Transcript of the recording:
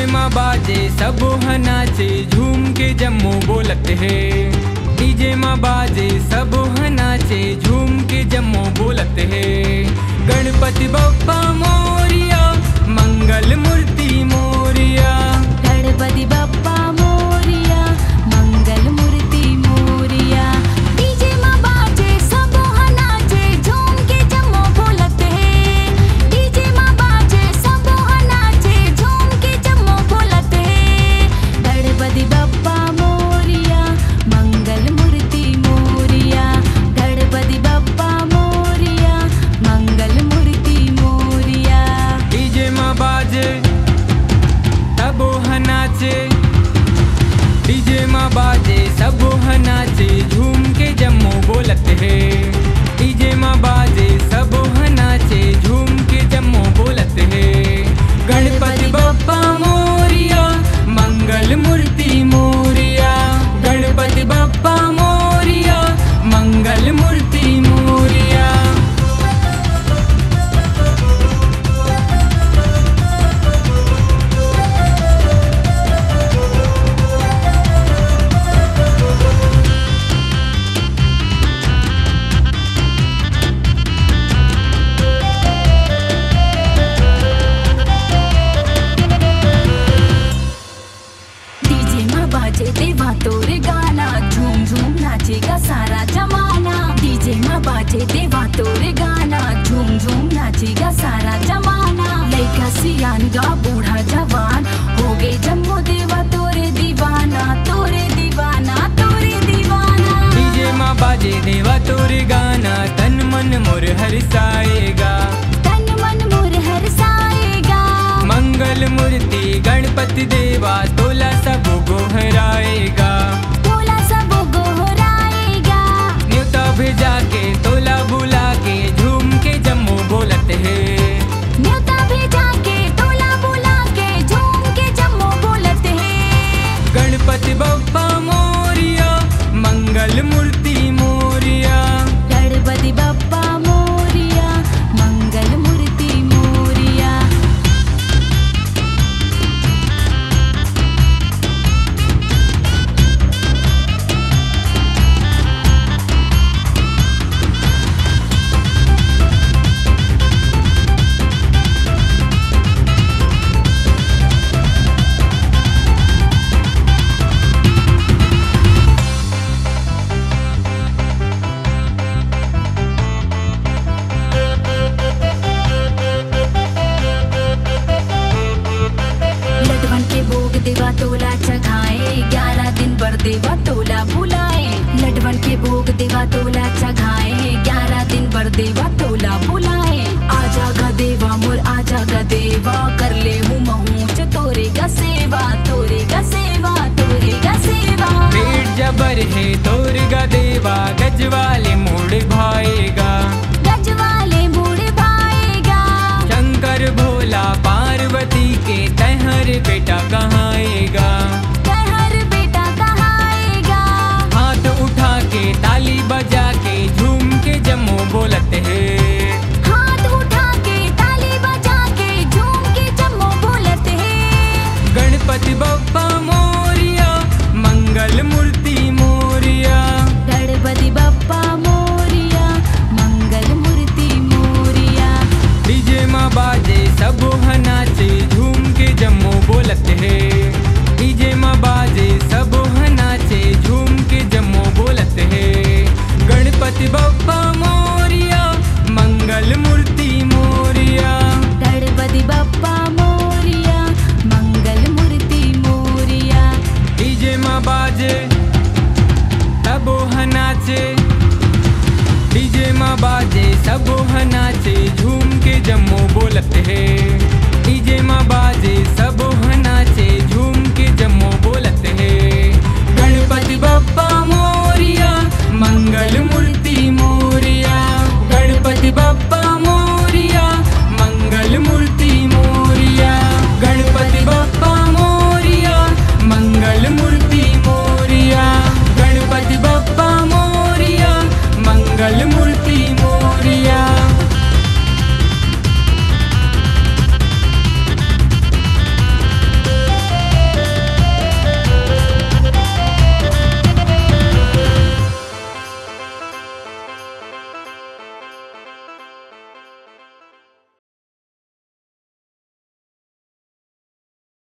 DJ माँ बाजे सब नाचे झूम के जम्मू बोलत है। डीजे माँ बाजे सब नाचे झूम के जम्मू बोलत है। गणपति बप्पा मोरिया मंगल मूर्ति मोरिया। गणपति बप्पा मोरिया मंगल मूर्ति मोरिया। डीजे माँ बाजे सब नाचे झूम के जम्मू बोलत है। डीजे माँ बाजे सब नाचे झूम के जम्मू बोलत है। गणपति बप्पा मोरिया मंगल मूर्ति मोरिया। गणपति बप्पा मोरिया मंगल मूर्ति मोरिया। डीजे माँ बाजे सब नाचे। डीजे माँ बाजे सब नाचे झूम के जम्मू बोलत है। डीजे माँ बाजे सब नाचे झूम के जम्मू बोलत है। गणपति बप्पा मोरिया मंगल मूर्ति मोरिया। गणपति बप्पा मोरिया मंगल मूर्ति मोरिया। बाजे देवा तोरे गाना झूम झूम नाचेगा सारा जमाना। डीजे माँ बाजे देवा तोरे गाना झूम झूम नाचेगा सारा जमाना। लड़का सियानगा बूढ़ा जवान हो गए जम्मू देवा तोरे दीवाना। तोरे दीवाना तोरे दीवाना। डीजे माँ बाजे देवा तोरे गाना तन मन मोर हर्षाएगा। तन मन मोर हर्षाएगा। मंगल मूर्ति गणपति देवा तोला सब गोहराएगा। तोला सब गोहराएगा। न्योता भेजा के तोला बुला के झूम के जम्मू बोलत है। न्योता भेजा के तोला बुला के झूम के जम्मू बोलत है। गणपति बप्पा मोरिया मंगल मूर्ति मोरिया। गणपति बप्पा मोरिया मंगल मूर्ति मोरिया। लडवन के भोग देवा तोला चघाए 11 दिन पर देवा तोला बुलाए। लडवन के भोग देवा तोला चघाए 11 दिन पर देवा तोला बुलाए। आजा गा देवा मोर आजा गा देवा कर ले हूँ महूच तोरे गा सेवा। तोरे गा सेवा तोरे गा सेवा। पेट जबर है तोर गा देवा गजवाले मोड़ भाएगा। गजवाले मुड़ भाएगा। शंकर भोला पार्वती के तहर बेटा कहाएगा। कहर बेटा कहाएगा। हाथ उठा के ताली बजा के झूम के जम्मू बोलत है। हाथ उठा के ताली बजा के झूम के जम्मू बोलत है। गणपति बप्पा मोरिया मंगल मूर्ति मोरिया। गणपति बप्पा मोरिया मंगल मूर्ति मोरिया। डीजे माँ बाजे सब नाचे झूम के जम्मू बोलत है। डीजे माँ बाजे सब नाचे झूम के जम्मू बोलत है। गणपति बप्पा मोरिया मंगल मूर्ति मोरिया। गणपति बप्पा मोरिया मंगल मूर्ति मोरिया। डीजे माँ बाजे सब नाचे। डीजे माँ बाजे सब नाचे झूम के जम्मू बोलत है। डीजे माँ बाजे सब